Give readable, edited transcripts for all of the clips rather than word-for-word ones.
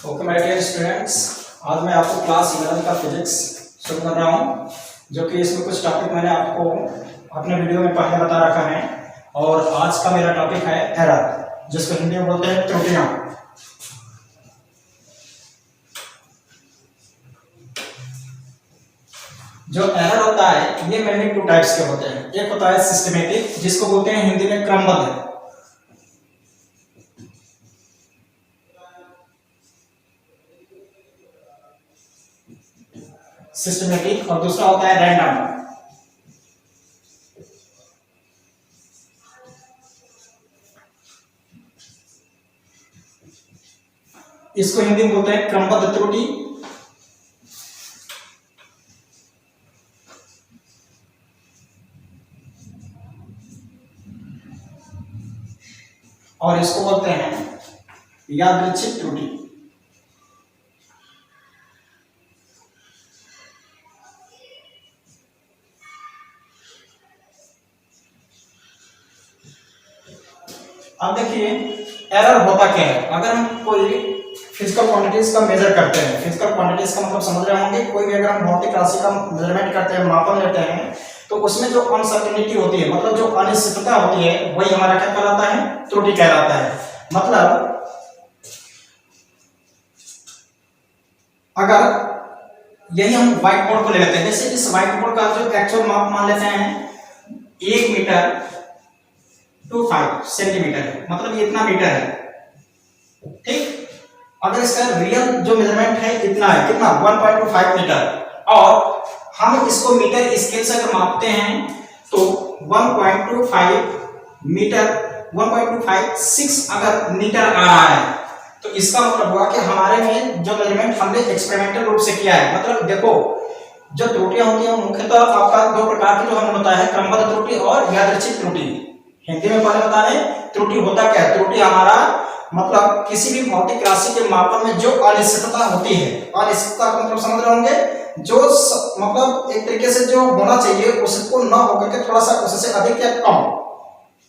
Okay my dear students, आज मैं आपको क्लास 11 का फिजिक्स शुरू कर रहा हूँ, जो कि इसमें कुछ टॉपिक मैंने आपको अपने वीडियो में पहले बता रखा है। और आज का मेरा टॉपिक है एरर, जिसको हिंदी में बोलते हैं त्रुटियां। जो एरर होता है ये मेनली टू टाइप्स के होते हैं। एक होता है सिस्टमेटिक, जिसको बोलते हैं हिंदी में क्रमबद्ध, सिस्टमेटिक, और दूसरा होता है रैंडम। इसको हिंदी में बोलते हैं क्रमबद्ध त्रुटि। और इसको बोलते हैं यादृच्छिक त्रुटि। अब देखिए एरर होता क्या है। अगर हम कोई फिजिकल क्वांटिटीज का मेजर करते हैं, फिजिकल क्वांटिटीज का मतलब समझ रहे होंगे, कोई भी अगर हम भौतिक राशि का मेजरमेंट करते हैं, मापन लेते हैं, तो उसमें जो अनसर्टेनिटी होती है, मतलब जो अनिश्चितता होती है, वही हमारा क्या कहलाता है? त्रुटि कहलाता है। मतलब अगर यही हम व्हाइट बोर्ड को ले लेते हैं, जैसे इस व्हाइट बोर्ड का जो एक्चुअल माप मान लेते हैं 1 मीटर टू 5 सेंटीमीटर है, मतलब ये इतना मीटर है, ठीक। अगर इसका रियल जो मेजरमेंट है इतना है, कितना? 1.25 मीटर। और हम इसको मीटर स्केल से अगर मापते हैं तो 1.25 मीटर, 1.256 अगर मीटर आ रहा है, तो इसका मतलब हुआ कि हमारे में जो मेजरमेंट हमने एक्सपेरिमेंटल रूप से किया है। मतलब देखो, जो त्रुटियां होती हैं मुख्यतः आपका दो प्रकार की जो हमने बताया है, क्रमबद्ध त्रुटि और यादृच्छिक त्रुटि। हिंदी में पहले बता दें, त्रुटि होता क्या है? त्रुटि हमारा मतलब किसी भी भौतिक राशि के मापन में जो अनिश्चितता होती है, अनिश्चितता का मतलब समझ रहे होंगे, जो मतलब एक तरीके से जो होना चाहिए उसको न होकर के थोड़ा सा उससे अधिक या कम,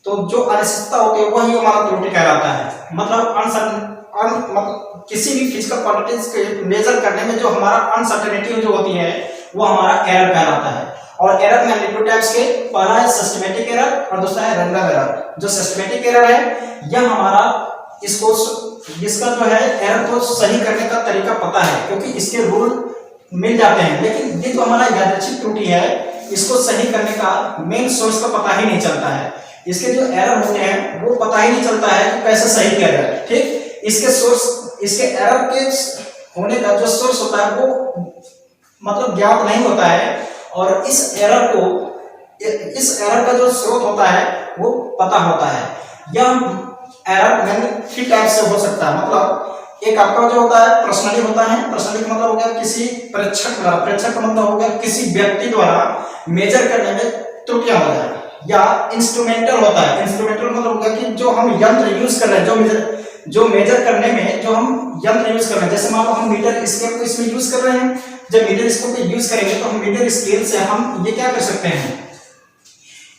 तो जो अनिश्चितता होती है वही हमारा त्रुटि कहलाता है। मतलब मतलब किसी भी फिजिकल क्वांटिटीज के मेजर करने में जो हमारा अनसर्टेनिटी जो होती है वो हमारा एरर कहलाता है। और एरर में दो टाइप्स के, पहला है सिस्टमेटिक एरर और दूसरा है रैंडम एरर। जो सिस्टमेटिक एरर है यह हमारा इसको इसका जो है एरर को सही करने का तरीका पता है, क्योंकि इसके रूल मिल जाते हैं। लेकिन ये जो हमारा यादृच्छिक त्रुटि है, इसको सही करने का मेन सोर्स का पता ही नहीं चलता है। इसके जो एरर होते हैं वो पता ही नहीं चलता है कि कैसे सही किया जाए, ठीक। इसके सोर्स, इसके एरर के होने का जो सोर्स होता है वो मतलब ज्ञात नहीं होता है, और इस एरर का जो स्रोत होता है वो पता होता है। यह एरर मैंने 3 टाइप से हो सकता है। मतलब एक आपका जो होता है पर्सनली होता है। पर्सनली का मतलब हो गया किसी प्रेक्षक द्वारा, प्रेक्षक का मतलब हो गया किसी व्यक्ति द्वारा मेजर करने में त्रुटियां हो जाए। या इंस्ट्रूमेंटल होता है। इंस्ट्रूमेंटल मतलब हो गया कि जो हम यंत्र यूज कर रहे हैं, जो मेजर करने में जो हम यंत्र यूज कर रहे हैं, जैसे मान लो हम मीटर स्केल को इसमें यूज कर रहे हैं। जब मीटर स्केल को यूज करेंगे तो हम मीटर स्केल से हम ये क्या कर सकते हैं,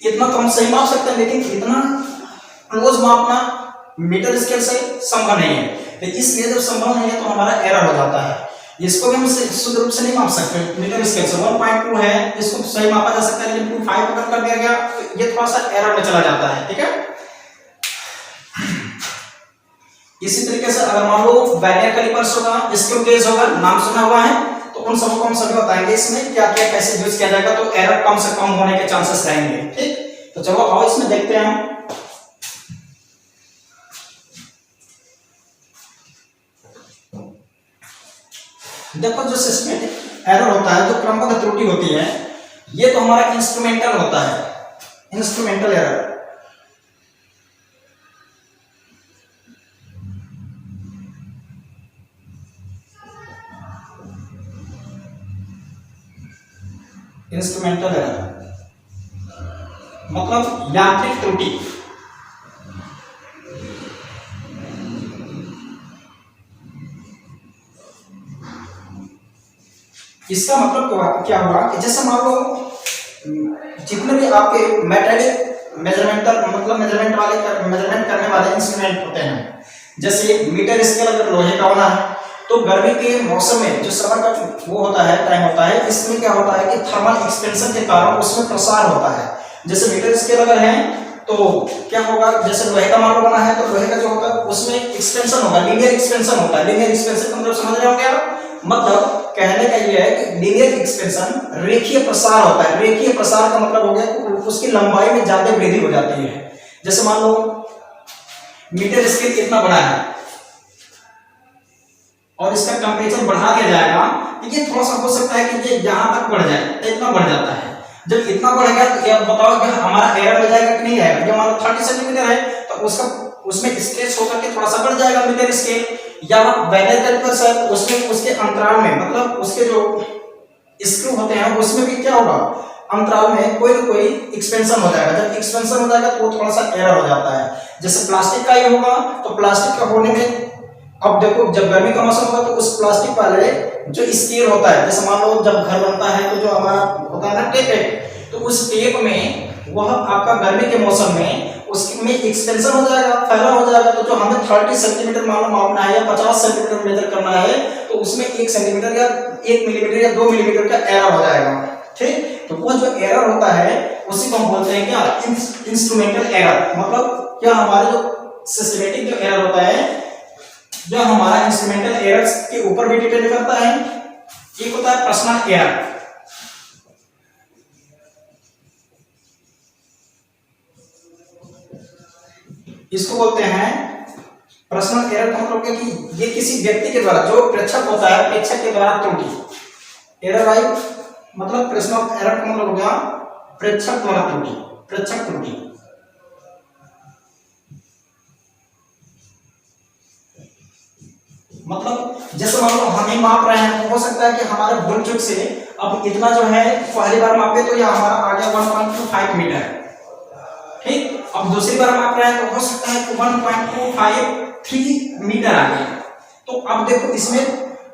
इतना तो हम सही माप सकते हैं, लेकिन इतना क्लोज मापना मीटर स्केल से संभव नहीं है। तो इसलिए जब संभव नहीं है तो हमारा एरर हो जाता है। इसको भी हम शुद्ध रूप से नहीं माप सकते मीटर स्केल से। 1.2 है, इसको सही मापा जा सकता है, लेकिन 2.5 अगर कर दिया गया तो ये थोड़ा सा एरर में चला जाता है, ठीक है। इसी तरीके से अगर मान लो वर्नियर कैलिपर्स होगा, स्क्रू गेज होगा, नाम सुना हुआ है, तो उन सबको हम सभी बताएंगे इसमें क्या क्या कैसे यूज किया जाएगा, तो एरर कम से कम होने के चांसेस रहेंगे, ठीक। तो चलो आओ इसमें देखते हैं हम। देखो, जो सिस्टमेटिक एरर होता है, जो क्रमबद्ध त्रुटि होती है, ये तो हमारा इंस्ट्रूमेंटल होता है, इंस्ट्रूमेंटल एरर। इंस्ट्रूमेंटल एरर मतलब यांत्रिक त्रुटि। इसका मतलब क्या हुआ कि जैसे मान लो जितने भी आपके मेटेरियल मेजरमेंट करने वाले इंस्ट्रूमेंट होते हैं, जैसे मीटर स्केल अगर लोहे का बना है तो गर्मी के मौसम में जो समर का वो होता है, टाइम होता है, इसमें क्या होता है कि थर्मल एक्सपेंशन के कारण उसमें प्रसार होता है। जैसे मीटर स्केल अगर है तो क्या होगा, जैसे लोहे का मान बना है तो लोहे का जो होता है उसमें एक्सपेंशन होगा, लीनियर एक्सपेंशन होता है। लीनियर एक्सपेंशन का मतलब समझ रहे होंगे आप, मतलब कहने का ये है कि लीनियर एक्सपेंशन रेखीय प्रसार होता है। रेखीय प्रसार का मतलब हो गया कि उसकी लंबाई में ज्यादा वृद्धि हो जाती है। जैसे मान लो मीटर स्केल कितना बड़ा है और इसका टेम्परेचर बढ़ा दिया जाएगा, तो ये थोड़ा सा हो सकता है कि ये यहां तक बढ़ जाए, तो इतना बढ़ जाता है। जब इतना बढ़ गया तो क्या बताओ कि हमारा एरर हो जाएगा कि नहीं आएगा। जो मान लो 30 सेंटीमीटर है तो उसका उसमें स्ट्रेच होकर के थोड़ा सा बढ़ जाएगा मीटर स्केल, या बैनर कैलिपर सर उसमें उसके अंतराल में, मतलब उसके जो स्क्रू होते हैं उसमें भी क्या होगा, अंतराल में कोई ना कोई एक्सपेंशन हो जाएगा। जब एक्सपेंशन हो जाएगा तो वो थोड़ा सा एरर हो जाता है। जैसे प्लास्टिक का ही होगा तो प्लास्टिक का होने में, अब देखो जब गर्मी का मौसम होगा तो उस प्लास्टिक वाले जो स्केल होता है, जैसे मान लो जब घर बनता है तो जो हमारा होता है ना टेप, तो उस टेप में वह आपका गर्मी के मौसम में उसमें एक्सपेंशन हो जाएगा, फैला हो जाएगा। तो जो हमें 30 सेंटीमीटर मान लो मापना है या 50 सेंटीमीटर मेजर करना है तो उसमें 1 सेंटीमीटर या 1 मिलीमीटर या 2 मिलीमीटर का एरर हो जाएगा। ठीक, तो वो जो एरर होता है उसी को हम बोलते हैं क्या, इंस्ट्रूमेंटल एरर। मतलब क्या हमारे जो सिस्टमेटिक जो एरर होता है, जो हमारा इंस्ट्रूमेंटल एरर्स के ऊपर भी डिपेंड करता है। एक होता है पर्सनल एरर, इसको बोलते हैं पर्सनल एरर। का मतलब कि ये किसी व्यक्ति के द्वारा, जो प्रेक्षक होता है प्रेक्षक के द्वारा त्रुटि। एरर आई मतलब पर्सनल एरर का मतलब हो गया प्रेक्षक द्वारा त्रुटि, प्रेक्षक त्रुटि। मतलब जैसे मान लो हम ही माप रहे हैं तो हो सकता है कि हमारे भूल चूक से अब इतना जो है पहली बार मापे तो यह हमारा आ गया 1.25 मीटर। ठीक, अब दूसरी बार माप रहे हैं तो हो सकता है कि 1.253 मीटर आ गया। तो अब देखो इसमें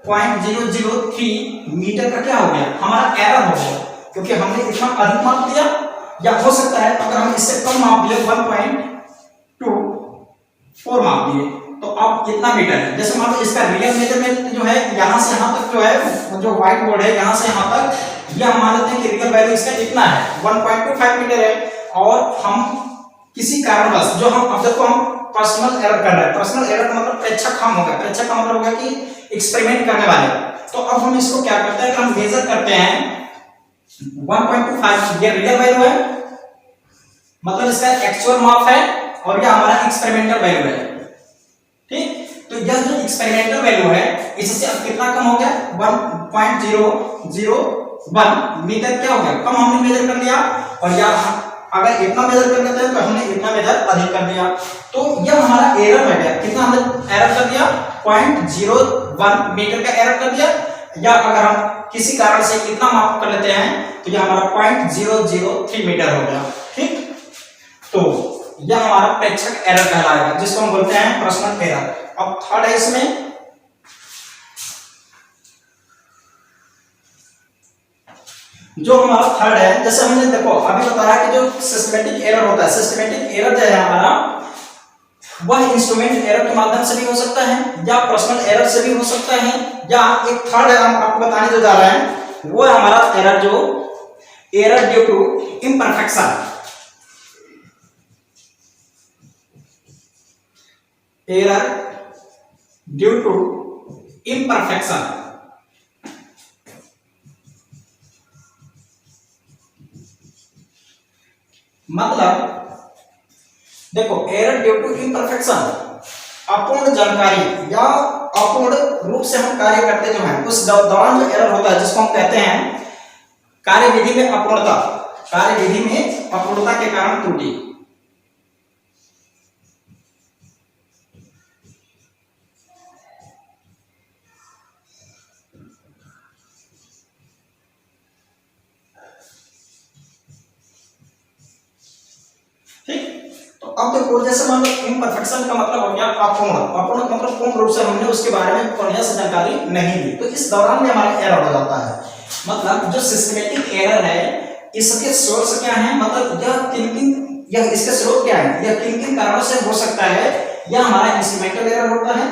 0.003 मीटर का क्या हो गया, हमारा एरर हो गया, क्योंकि हमने इतना अधिक माप दिया। या हो सकता है अगर हम इससे कम माप दिए 1.24 माप दिए तो अब इतना मीटर है। जैसे मान लो इसका रियल मेजरमेंट जो है यहां से यहां तक जो है, जो व्हाइट बोर्ड है यहां से यहां तक, ये हम मान लेते हैं कि रियल वैल्यू इसका इतना है 1.25 मीटर है। और हम किसी कारणवश जो हम अब देखो हम पर्सनल एरर कर रहे हैं, पर्सनल एरर का मतलब प्रेक्षक हम हो गया, प्रेक्षक का मतलब हो गया कि एक्सपेरिमेंट करने वाले। तो अब हम इसको क्या करते हैं कि हम मेजर करते हैं 1.25, ये रियल वैल्यू है, मतलब इसका एक्चुअल माप है, और यह हमारा एक्सपेरिमेंटल वैल्यू है। ठीक, तो यह जो एक्सपेरिमेंटल वैल्यू है इससे अब कितना कम हो गया, 1.001 मीटर क्या हो गया, कम हमने मेजर कर लिया। और यह अगर इतना मेजर कर लेते हैं तो हमने इतना मेजर अधिक कर दिया, तो यह हमारा एरर है। कितना हमने एरर कर दिया, 0.01 मीटर का एरर कर दिया। या अगर हम किसी कारण से इतना माप कर लेते हैं तो यह हमारा 0.003 मीटर हो गया। ठीक, तो यह हमारा प्रेक्षक एरर कहलाएगा, जिसको हम बोलते हैं पर्सनल एरर। अब थर्ड है इसमें जो हमारा थर्ड है, जैसे हमने देखो अभी बताया कि जो सिस्टमेटिक एरर होता है, सिस्टमेटिक एरर जो है हमारा वह इंस्ट्रूमेंट एरर के माध्यम से भी हो सकता है या पर्सनल एरर से भी हो सकता है, या एक थर्ड है हम आपको बताने जो जा रहे हैं वो है हमारा एरर, जो error due to imperfection. Error due to imperfection मतलब देखो एरर ड्यू टू इम्परफेक्शन, अपूर्ण जानकारी या अपूर्ण रूप से हम कार्य करते जो है उस दौरान जो एरर होता है, जिसको हम कहते हैं कार्यविधि में अपूर्णता, कार्यविधि में अपूर्णता के कारण त्रुटि। ठीक, तो अब देखो जैसे मान लो इम्परफेक्शन का मतलब हो गया अपूर्ण, अपूर्ण मतलब पूर्ण रूप से हमने उसके बारे में बढ़िया से जानकारी नहीं ली, तो इस दौरान में हमारा एरर हो जाता है। मतलब जो सिस्टमेटिक एरर है इसके सोर्स क्या है, मतलब यह इसके स्रोत क्या है, यह किन किन कारणों से हो सकता है। यह हमारा इंस्ट्रूमेंटल एरर होता है,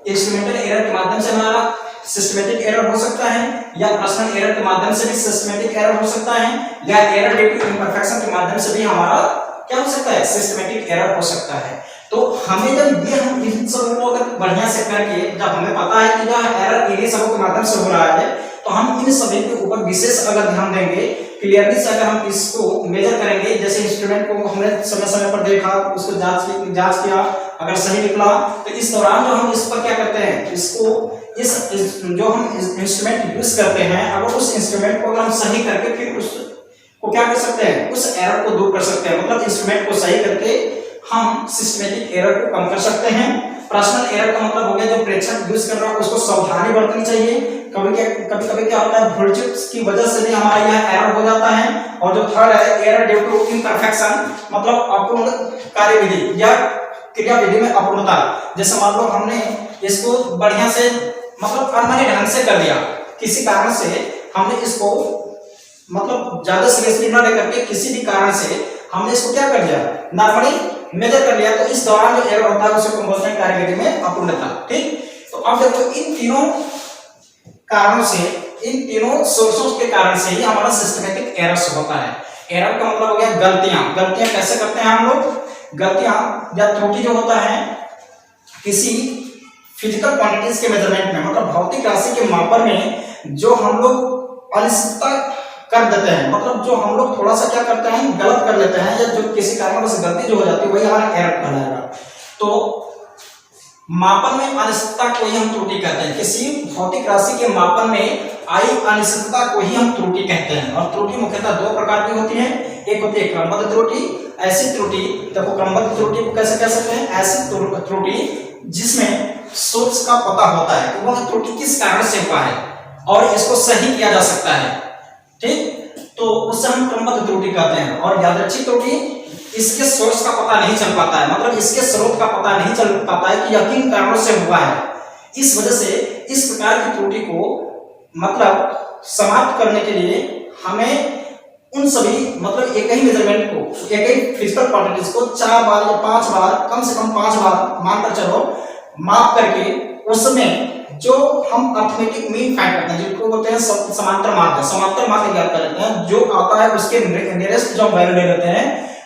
इंस्ट्रूमेंटल एरर के माध्यम से हमारा सिस्टमेटिक एरर हो सकता है, या पर्सनल एरर के माध्यम से भी सिस्टमेटिक एरर हो सकता है, या एरर ड्यू टू इम्परफेक्शन के माध्यम से भी हमारा क्या हो सकता है, सिस्टमेटिक एरर हो सकता है। तो हमें जब ये हम इन सब को अगर बढ़िया से करके, जब हमें पता है कि यह एरर इन्हीं सब के माध्यम से हो रहा है, तो हम इन सभी के ऊपर विशेष अगर ध्यान देंगे, क्लियरली से अगर हम इसको मेजर करेंगे, जैसे इंस्ट्रूमेंट को हमने समय समय पर देखा, उसको जांच किया, अगर सही निकला तो इस दौरान जो हम इस पर क्या करते हैं, इसको इस जो हम इंस्ट्रूमेंट यूज करते हैं, अगर उस इंस्ट्रूमेंट को अगर हम सही करके फिर उसको क्या कर सकते हैं, उस एरर को दूर कर सकते हैं। मतलब इंस्ट्रूमेंट को सही करके हम सिस्टमेटिक एरर को कम कर सकते हैं। पर्सनल एरर का मतलब हो गया जो प्रेक्षक यूज कर रहा है उसको सावधानी बरतनी चाहिए। कभी क्या होता है, भूल चूक की वजह से भी हमारा यह एरर हो जाता है। और जो थर्ड है एरर ड्यू टू इम्परफेक्शन, मतलब अपूर्ण कार्यविधि या क्रिया विधि में अपूर्णता। जैसे मान लो हमने इसको बढ़िया से मतलब अनमने ढंग से कर दिया, किसी कारण से हमने इसको मतलब ज्यादा सीरियसली ना लेकर के किसी भी कारण से हमने इसको क्या कर दिया, नॉर्मली मेजर कर लिया, तो इस दौरान जो एरर होता है उसे हम बोलते हैं कार्यविधि में अपूर्णता। ठीक, तो अब देखो इन तीनों कारणों से, इन तीनों सोर्सों के कारण से ही हमारा सिस्टमेटिक एरर्स होता है। एरर का मतलब हो गया गलतियां। गलतियां कैसे करते हैं हम लोग, गलतियां या त्रुटि जो होता है किसी फिजिकल क्वांटिटीज के मेजरमेंट में, मतलब भौतिक राशि के मापन में जो हम लोग अनिश्चितता कर देते हैं, मतलब जो हम लोग थोड़ा सा क्या करते हैं, गलत कर लेते हैं, या जो किसी कारणवश गलती जो हो जाती है वही हमारा एरर कहलाएगा। तो मापन में अनिश्चितता को ही हम त्रुटि कहते हैं। किसी भौतिक राशि के मापन में आई अनिश्चितता को ही हम त्रुटि कहते हैं। और त्रुटि मुख्यतः दो प्रकार की होती है, एक होती है क्रमबद्ध त्रुटि, ऐसी त्रुटि। देखो क्रमबद्ध त्रुटि को कैसे कह सकते हैं, ऐसी त्रुटि जिसमें सोर्स का पता होता है कि वह त्रुटि किस कारण से हुआ है और इसको सही किया जा सकता है। ठीक, तो उससे हम क्रमबद्ध त्रुटि कहते हैं। और यादृच्छिक त्रुटि, इसके सोर्स का पता नहीं चल पाता है, मतलब इसके स्रोत का पता नहीं चल पाता है कि यह किन कारणों से हुआ है। इस वजह से इस प्रकार की त्रुटि को मतलब समाप्त करने के लिए हमें उन सभी मतलब एक ही मेजरमेंट को, एक ही फिजिकल क्वांटिटीज को 4 बार या 5 बार, कम से कम 5 बार मानकर चलो, माप करके उसमें जो हम अर्थमेटिक मीन फाइंड करते हैं, जिसको बोलते हैं समांतर माध्य। समांतर माध्य ज्ञात कर लेते हैं, जो आता है उसके नियरेस्ट जो वैल्यू ले लेते हैं,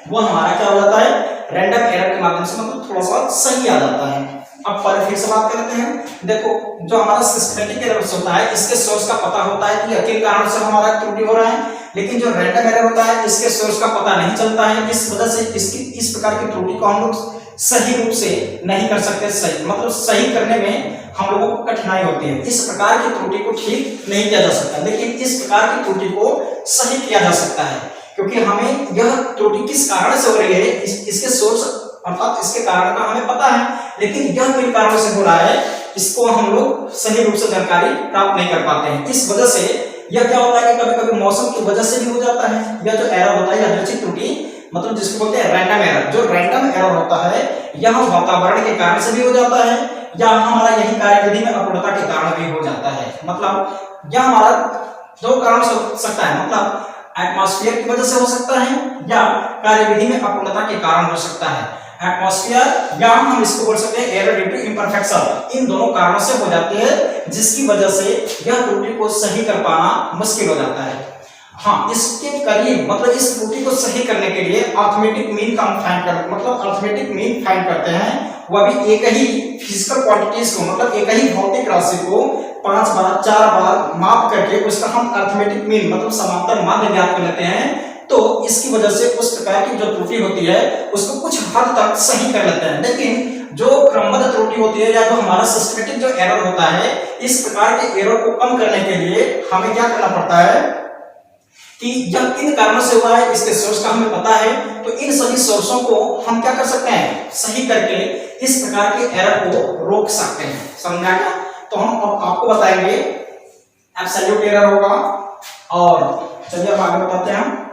वो हमारा क्या हो जाता है, रैंडम एरर के माध्यम से मतलब थोड़ा सा सही आ जाता है। अब फिर से बात करते हैं। देखो जो हमारा सिस्टमेटिक एरर होता है, इसके सोर्स का पता होता है कि किन कारण से हमारा त्रुटि हो रहा है, लेकिन जो रैंडम एरर होता है इसके सोर्स का पता नहीं चलता है। इस वजह से इसकी इस प्रकार की त्रुटि को हम लोग सही रूप से नहीं कर सकते, सही मतलब सही करने में हम लोगों को कठिनाई होती है। इस प्रकार की त्रुटि को ठीक नहीं किया जा सकता, लेकिन इस प्रकार की त्रुटि को सही किया जा सकता है, क्योंकि हमें यह त्रुटि किस कारण से हो रही है, इसके सोर्स अर्थात इसके कारण का हमें पता है, लेकिन यह किन कारणों से हो रहा है इसको हम लोग सही रूप से जानकारी प्राप्त नहीं कर पाते हैं। इस वजह से यह क्या होता है कि कभी कभी मौसम की वजह से भी हो जाता है। यह जो एरर होता है यादृच्छिक त्रुटि, मतलब जिसको बोलते हैं रैंडम एरर, जो रैंडम एरर होता है यह वातावरण के कारण से भी हो जाता है, या हमारा यही कार्यविधि में अपूर्णता के कारण भी हो जाता है। मतलब यह हमारा दो कारण से हो सकता है, मतलब एटमॉस्फेयर की वजह से हो सकता है या कार्यविधि में अपूर्णता के कारण हो सकता है। एटमॉस्फेयर या हम इसको बोल सकते हैं एरर ड्यू टू इम्परफेक्शन, इन दोनों कारणों से हो जाती है, जिसकी वजह से यह त्रुटि को सही कर पाना मुश्किल हो जाता है। हाँ, इसके करीब मतलब इस त्रुटि को सही करने के लिए अर्थमेटिक मीन का हम फाइंड करते हैं, मतलब अर्थमेटिक मीन फाइंड करते हैं, वह भी एक ही फिजिकल क्वांटिटीज को, मतलब एक ही भौतिक राशि को 5 बार 4 बार माप करके उसका हम अर्थमेटिक मीन मतलब समांतर माध्य ज्ञात कर लेते हैं। तो इसकी वजह से उस प्रकार की जो त्रुटि होती है उसको कुछ हद तक सही कर लेते हैं। लेकिन जो क्रमबद्ध त्रुटि होती है या जो हमारा सिस्टमेटिक जो एरर होता है, इस प्रकार के एरर को कम करने के लिए हमें क्या करना पड़ता है कि जब इन कारणों से हुआ है, इसके सोर्स का हमें पता है, तो इन सभी सोर्सों को हम क्या कर सकते हैं, सही करके इस प्रकार के एरर को रोक सकते हैं। समझा क्या? तो हम अब आपको बताएंगे एब्सोल्यूट एरर होगा, और चलिए अब आगे बताते हैं हम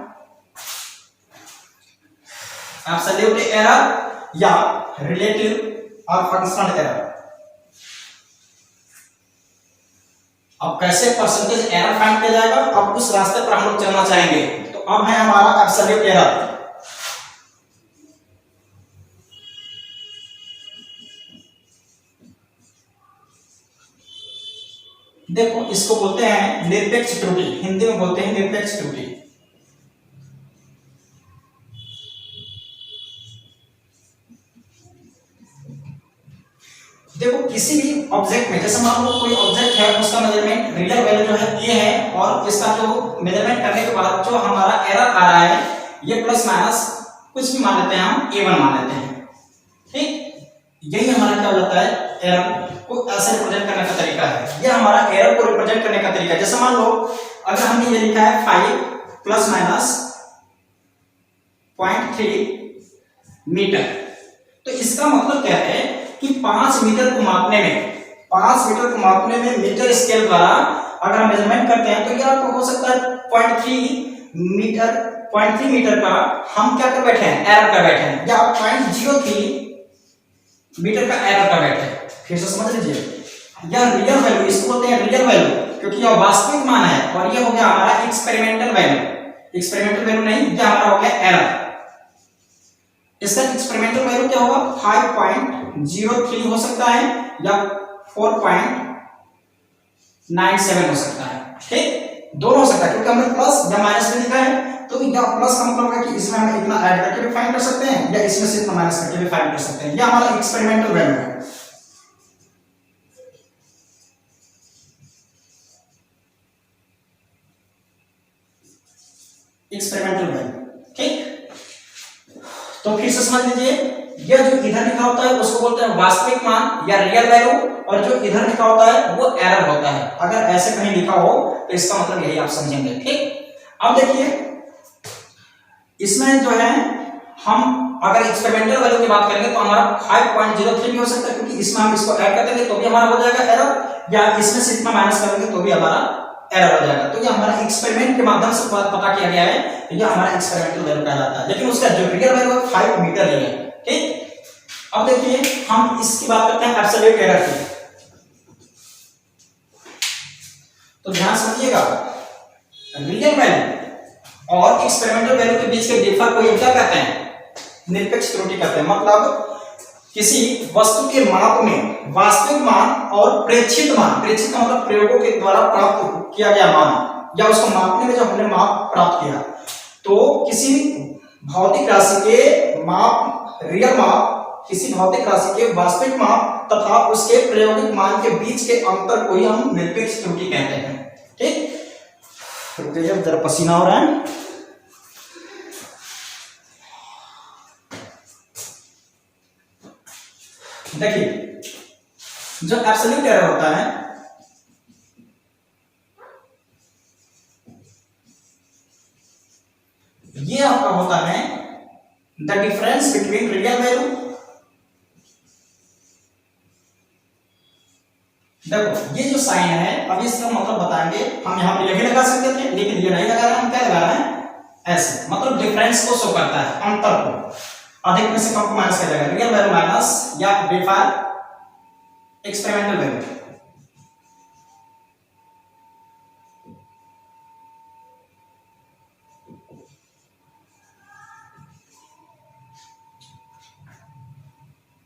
एब्सोल्यूट एरर या रिलेटिव और फंक्शनल एरर। अब कैसे परसेंटेज एरर फाइंड किया जाएगा, अब उस रास्ते पर हम लोग चलना चाहेंगे। तो अब है हमारा एब्सोल्यूट एरर। देखो इसको बोलते हैं निरपेक्ष त्रुटि, हिंदी में बोलते हैं निरपेक्ष त्रुटि। देखो किसी भी ऑब्जेक्ट में, जैसे मान लो कोई ऑब्जेक्ट है, उसका मेजरमेंट रियल वैल्यू जो है ये है, और इसका जो मेजरमेंट करने के बाद जो हमारा एरर आ रहा है ये प्लस माइनस कुछ भी मान लेते हैं, हम A1 मान लेते हैं, ठीक। यही हमारा क्या हो जाता है, एरर को ऐसे रिप्रेजेंट करने का तरीका है, ये हमारा एरर को रिप्रेजेंट करने का तरीका है। जैसे मान लो अगर हमने ये लिखा है 5 प्लस माइनस 0.3 मीटर, तो इसका मतलब क्या है कि 5 मीटर को मापने में मीटर स्केल द्वारा अगर हम मेजरमेंट करते हैं तो यह आपको हो सकता है 0.3 मीटर का हम क्या कर बैठे हैं, एरर कर बैठे हैं, या 0.03 मीटर का एरर कर बैठे हैं। फिर से समझ लीजिए, यह रियल वैल्यू, इसको बोलते हैं रियल वैल्यू क्योंकि यह वास्तविक मान है, और यह हो गया हमारा एक्सपेरिमेंटल वैल्यू। एक्सपेरिमेंटल वैल्यू नहीं, यह हमारा हो गया एरर। इसका एक्सपेरिमेंटल वैल्यू क्या होगा, 5.03 हो सकता है या 4.97 हो सकता है, ठीक, दोनों हो सकता है क्योंकि हमने प्लस या माइनस में लिखा है, तो या प्लस का मतलब है कि इसमें हम इतना ऐड करके भी फाइंड कर सकते हैं, या इसमें से इतना माइनस करके भी फाइंड कर सकते हैं। ये हमारा एक्सपेरिमेंटल वैल्यू है। एक्सपेरिमेंटल वैल्यू, ठीक। तो फिर से समझ लीजिए, यह जो इधर लिखा होता है उसको बोलते हैं वास्तविक मान या रियल वैल्यू, और जो इधर लिखा होता है वो एरर होता है। अगर ऐसे कहीं लिखा हो तो इसका मतलब यही आप समझेंगे, ठीक। अब देखिए इसमें जो है हम अगर एक्सपेरिमेंटल वैल्यू की बात करेंगे तो हमारा 5.03 भी हो सकता है, क्योंकि इसमें हम इसको ऐड कर देंगे तो भी हमारा हो जाएगा एरर, या इसमें से इतना माइनस करेंगे तो भी हमारा एरर हो जाएगा। तो ये हमारा एक्सपेरिमेंट के माध्यम से पता किया गया है, तो ये हमारा एक्सपेरिमेंटल वैल्यू कहलाता है, लेकिन उसका जो रियल वैल्यू है 5 मीटर ही है, ठीक। अब देखिए हम इसकी बात करते हैं एब्सोल्यूट एरर की। तो ध्यान समझिएगा, रियल वैल्यू और एक्सपेरिमेंटल वैल्यू के बीच के डिफर को ये क्या कहते हैं, निरपेक्ष त्रुटि कहते हैं। मतलब किसी वस्तु के माप में वास्तविक मान और प्रेक्षित मान, प्रेक्षित का मतलब प्रयोगों के द्वारा प्राप्त किया गया मान, या उसको मापने में जो हमने माप प्राप्त किया, तो किसी भौतिक राशि के माप, रियल माप, किसी भौतिक राशि के वास्तविक माप तथा उसके प्रायोगिक मान के बीच के अंतर को ही हम निरपेक्ष त्रुटि कहते हैं, ठीक। रुकिए जरा पसीना हो रहा है। देखिए जो एब्सोल्यूट एरर होता है, ये आपका होता है the difference between real value. देखो ये जो साइन है, अब इसका मतलब बताएंगे हम, यहां पर ये भी लगा सकते थे लेकिन ये नहीं लगा रहे हैं, हम क्या लगा रहे हैं ऐसे, मतलब डिफरेंस को शो करता है, अंतर को, अधिक में से कम को माइनस कर देगा, रियल वैल्यू माइनस या differ experimental value.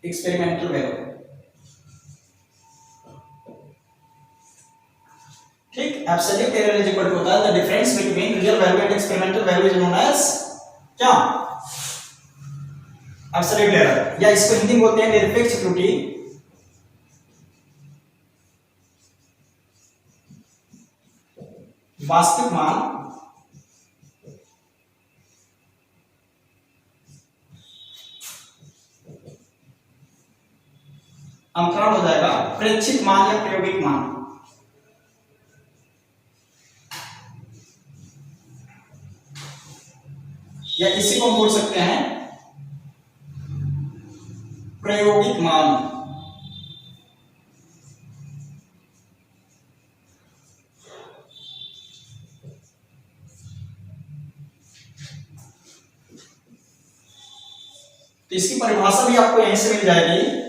Experimental value, ठीक। Absolute error is equal to होता है the difference between real value and experimental value is known as क्या, एब्सोल्यूट एरर, या इसको हिंदी में बोलते हैं निरपेक्ष त्रुटि। वास्तविक मान अंतराल हो जाएगा प्रेक्षित मान या प्रायोगिक मान, या इसी को हम बोल सकते हैं प्रायोगिक मान। तो इसकी परिभाषा भी आपको यहीं से मिल जाएगी।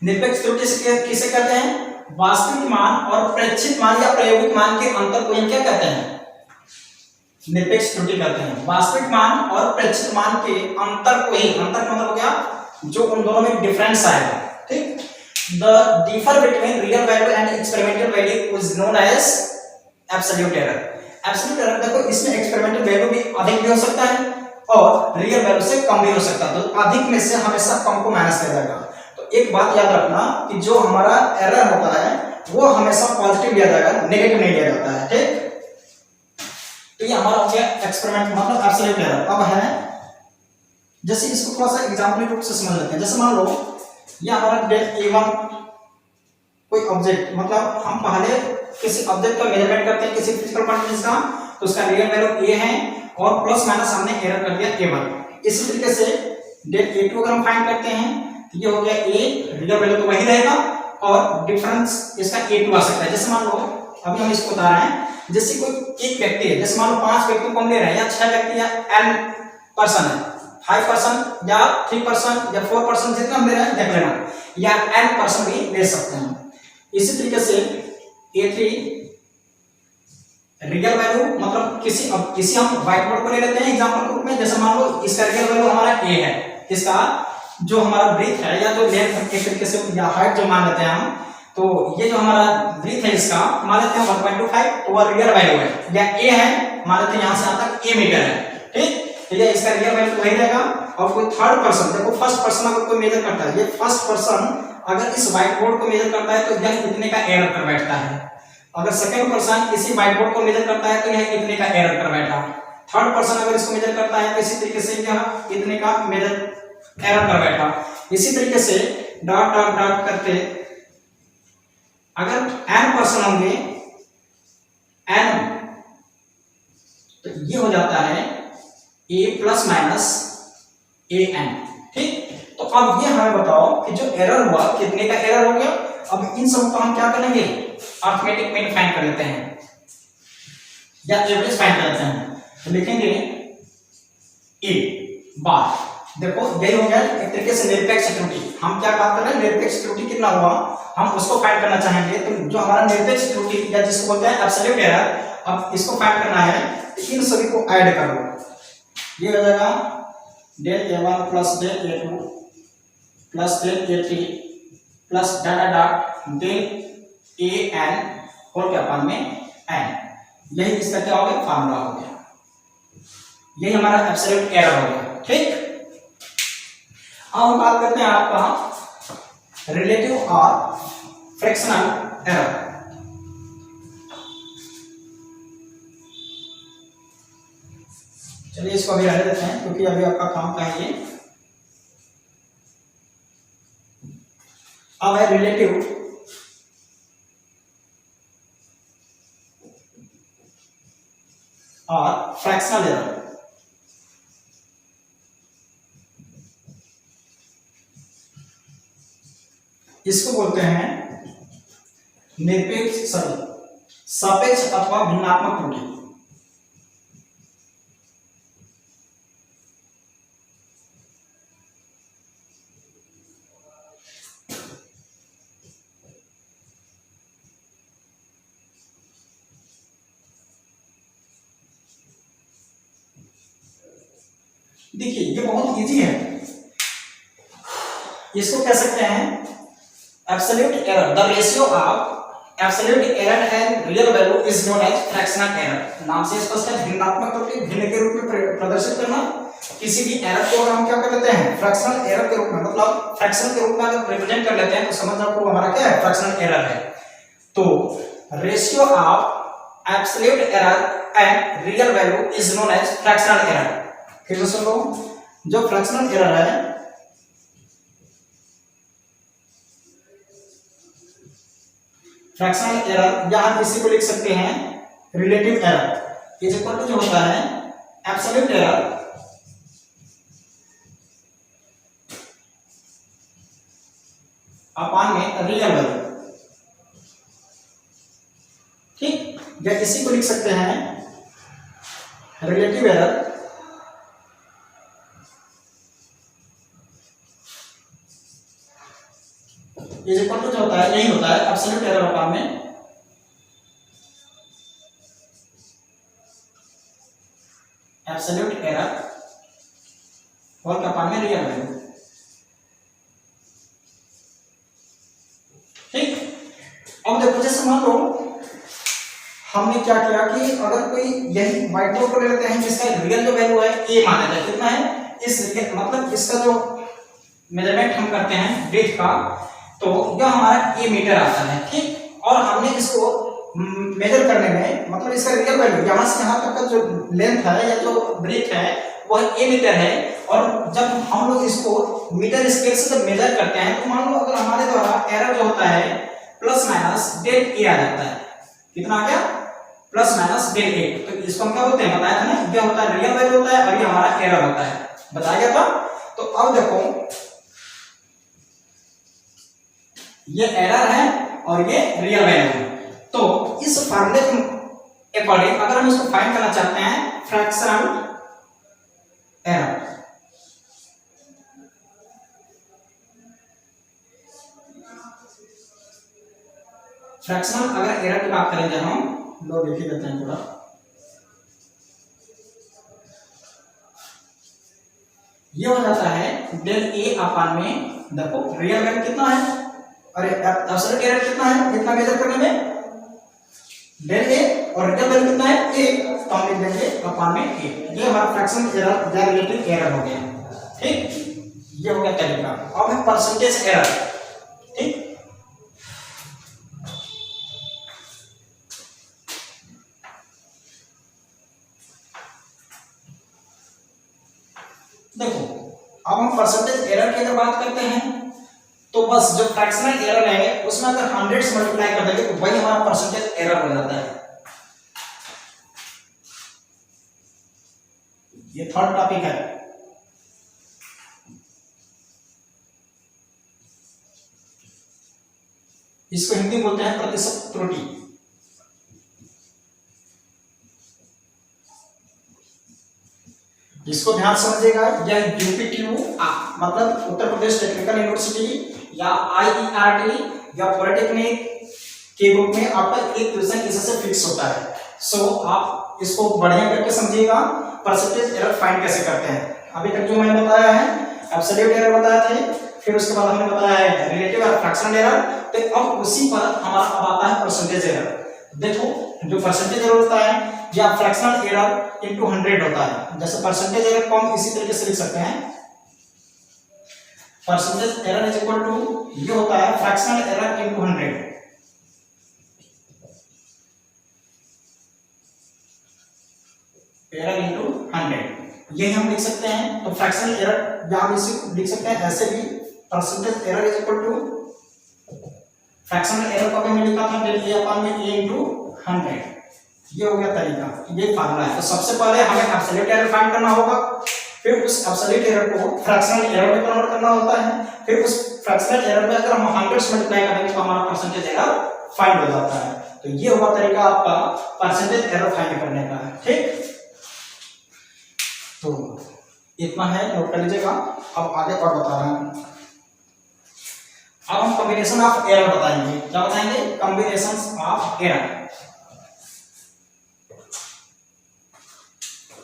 निरपेक्ष त्रुटि किसे कहते हैं, वास्तविक मान और प्रेक्षित मान या प्रायोगिक मान के अंतर को क्या कहते हैं, निरपेक्ष त्रुटि कहते हैं। वास्तविक मान और प्रेक्षित मान के अंतर को ही, अंतर का मतलब क्या, जो उन दोनों में डिफरेंस आएगा, ठीक। The differ between real value and experimental value is known as absolute error. Absolute error देखो इसमें एक्सपेरिमेंटल वैल्यू भी अधिक भी हो सकता है और रियल वैल्यू से कम भी हो सकता है, तो अधिक में से हमेशा कम को माइनस किया जाएगा। तो एक बात याद रखना कि जो हमारा एरर होता है वो हमेशा पॉजिटिव लिया जाएगा, नेगेटिव नहीं लिया जाता है, ठीक। तो ये हमारा हो गया एक्सपेरिमेंट मतलब एब्सोल्यूट एरर। अब है जैसे इसको थोड़ा सा एग्जांपल रूप से समझ लेते हैं। जैसे मान लो ये हमारा डेट A1 कोई ऑब्जेक्ट, मतलब हम पहले किसी ऑब्जेक्ट का मेजरमेंट करते हैं किसी फिजिकल क्वांटिटीज का, तो उसका रियल वैल्यू A है और प्लस माइनस हमने एरर कर दिया A1। इसी तरीके से डेट A2 अगर हम फाइंड करते हैं तो ये हो गया A, रियल वैल्यू तो वही रहेगा और डिफरेंस इसका A2 आ सकता है। जैसे मान लो अभी हम इसको बता रहे हैं, जैसे कोई एक व्यक्ति है, जैसे मान लो 5 व्यक्ति को हम ले रहे हैं या 6 व्यक्ति या n पर्सन है, 5% या 3% या 4% जितना हम ले रहे हैं देख लेना, या n पर्सन भी ले सकते हैं। इसी तरीके से A3 रियल वैल्यू मतलब किसी हम व्हाइट बोर्ड को ले लेते हैं एग्जांपल के रूप में। जैसे मान लो इसका रियल वैल्यू हमारा A है, इसका जो हमारा ब्रीथ है या जो लेंथ एक तरीके से या हाइट जो मान लेते हैं हम, तो ये जो हमारा ब्रीथ है इसका मान लेते हैं 1.25, तो वह रियल वैल्यू है, या A है मान लेते हैं यहां से यहां तक A मीटर है, ठीक। तो ये इसका रियल वैल्यू वही रहेगा। और कोई थर्ड पर्सन, देखो फर्स्ट पर्सन अगर कोई मेजर करता है, ये फर्स्ट पर्सन अगर इस व्हाइट बोर्ड को मेजर करता है तो यह इतने का एरर कर बैठता है। अगर सेकंड पर्सन इसी व्हाइट बोर्ड को मेजर करता है तो यह इतने का एरर कर बैठा। थर्ड पर्सन अगर इसको मेजर करता है तो इसी तरीके से यह इतने का मेजर एरर कर बैठा। इसी तरीके से डॉट डॉट डॉट करते अगर n पर्सन होंगे n, तो ये हो जाता है a प्लस माइनस an, ठीक। तो अब ये हमें बताओ कि जो एरर हुआ कितने का एरर हो गया। अब इन सब को हम क्या करेंगे, अरिथमेटिक मीन फाइंड कर लेते हैं या एवरेज फाइंड कर लेते हैं। तो लिखेंगे a बार, देखो यही हो गया एक तरीके से निरपेक्ष त्रुटि। हम क्या बात कर रहे हैं, निरपेक्ष त्रुटि कितना हुआ हम उसको फाइंड करना चाहेंगे। तो जो हमारा निरपेक्ष त्रुटि या जिसको बोलते हैं एब्सोल्यूट एरर, अब इसको फाइंड करना है तो इन सभी को ऐड कर लो। ये हो जाएगा del A1 plus del A2 plus del A3 plus data dot del AN और क्या पान में n। यही इसका क्या हो गया, फार्मूला हो गया। यही हमारा एब्सोल्यूट एरर हो गया, ठीक। अब हम बात करते हैं आपका रिलेटिव और फ्रैक्शनल एरर। चलिए इसको अभी रहने देते हैं क्योंकि अभी आपका काम का है ये। अब है रिलेटिव और फ्रैक्शनल एरर। इसको बोलते हैं निरपेक्ष सापेक्ष अथवा भिन्नात्मक त्रुटि। देखिए ये बहुत इजी है, इसको कह सकते हैं absolute error. The ratio of absolute error and real value is known as fractional error. नाम से स्पष्ट है, भिन्नात्मक त्रुटि भिन्न के रूप में प्रदर्शित करना। किसी भी एरर को हम क्या कर लेते हैं, फ्रैक्शनल एरर के रूप में, मतलब फ्रैक्शन के रूप में अगर रिप्रेजेंट कर लेते हैं तो समझ आपको हमारा क्या है, फ्रैक्शनल एरर है। तो ratio of absolute error and real value is known as fractional error. फिर से सुन लो, जो फ्रैक्शनल एरर है फ्रैक्शनल एरर या हम इसी को लिख सकते हैं relative error is equal to जो होता है एब्सोल्यूट एरर अपॉन में रियल वैल्यू, ठीक। या इसी को लिख सकते हैं relative error is equal to जो होता है यही होता है एब्सोल्यूट एरर अपॉन में एब्सोल्यूट एरर और अपॉन में रियल वैल्यू। जैसे मान लो हमने क्या किया कि अगर कोई यही व्हाइट बोर्ड को ले लेते हैं जिसका रियल जो वैल्यू है ए मान लेते हैं, कितना है इस मतलब इसका जो मेजरमेंट हम करते हैं ब्रेथ का, तो यह हमारा ए मीटर आता है, ठीक। और हमने इसको मेजर करने में मतलब इसका रियल वैल्यू यहाँ से यहाँ तक का जो लेंथ है या जो ब्रेथ है वह ए मीटर है। और जब हम लोग इसको मीटर स्केल से जब मेजर करते हैं तो मान लो अगर हमारे द्वारा एरर जो होता है प्लस माइनस डेल ए आ जाता है, कितना आ गया प्लस माइनस डेल ए, तो इसको हम क्या बोलते हैं बताया था ना, क्या होता है रियल वैल्यू होता है और ये हमारा एरर होता है, बताया गया था। तो अब देखो ये एरर है और ये रियल वैल्यू है, तो इस फॉर्मूले के अकॉर्डिंग अगर हम इसको फाइंड करना चाहते हैं फ्रैक्शनल एरर, फ्रैक्शनल अगर एरर की बात करेंगे हम लोग लिख देते हैं पूरा, ये हो जाता है डेल ए अपान में, देखो रियल वैल्यू कितना है और एब्सोल्यूट एरर कितना है इतना मेजर करने में डेल ए और रियल वैल्यू कितना है ए, तो हम लिख देंगे अपान में ए, ये हमारा फ्रैक्शनल एरर या रिलेटिव एरर हो गया, ठीक। ये हो गया तरीका। अब है परसेंटेज एरर, ठीक। देखो अब हम परसेंटेज एरर की अगर बात करते हैं तो बस जो फ्रैक्शनल एरर है उसमें अगर 100 से मल्टीप्लाई कर देंगे तो वही हमारा परसेंटेज एरर हो जाता है। ये थर्ड टॉपिक है। इसको हिंदी बोलते हैं प्रतिशत त्रुटि। इसको ध्यान समझिएगा, यह यूपीटीयू मतलब उत्तर प्रदेश टेक्निकल यूनिवर्सिटी या आईईआरटी या पॉलिटेक्निक के ग्रुप में आपका एक क्वेश्चन इससे फिक्स होता है। सो आप इसको बढ़िया करके समझिएगा परसेंटेज एरर फाइंड कैसे करते हैं। अभी तक जो मैंने बताया है एब्सोल्यूट एरर बताया थे, फिर उसके बाद हमने बताया है रिलेटिव और फ्रैक्शनल एरर, तो अब उसी पर हमारा अब आता है परसेंटेज एरर। देखो जो परसेंटेज एरर होता है या फ्रैक्शनल एरर इनटू 100 होता है। जैसे परसेंटेज एरर को हम इसी तरीके से लिख सकते हैं, percentage error is equal to ये होता है fractional error into 100, error into 100 ये हम लिख सकते हैं। तो फ्रैक्शनल एरर या हम इसे लिख सकते हैं ऐसे भी, percentage error is equal to fractional error को हमने लिखा था डेल ए अपान में ए इनटू 100। ये हो गया तरीका, ये फार्मूला है। तो सबसे पहले हमें एब्सोल्यूट एरर फाइंड करना होगा, फिर उस एब्सोल्यूट एरर को फ्रैक्शनल एरर में कन्वर्ट करना होता है, फिर उस फ्रैक्शनल एरर में अगर हम 100 से मल्टीप्लाई करेंगे तो हमारा परसेंटेज एरर फाइंड हो जाता है। तो ये हुआ तरीका आपका परसेंटेज एरर फाइंड करने का, ठीक। तो इतना है, नोट कर लीजिएगा। अब आगे और बता रहा हूं। अब हम कॉम्बिनेशन ऑफ एरर बताएंगे। क्या बताएंगे? कॉम्बिनेशन ऑफ एरर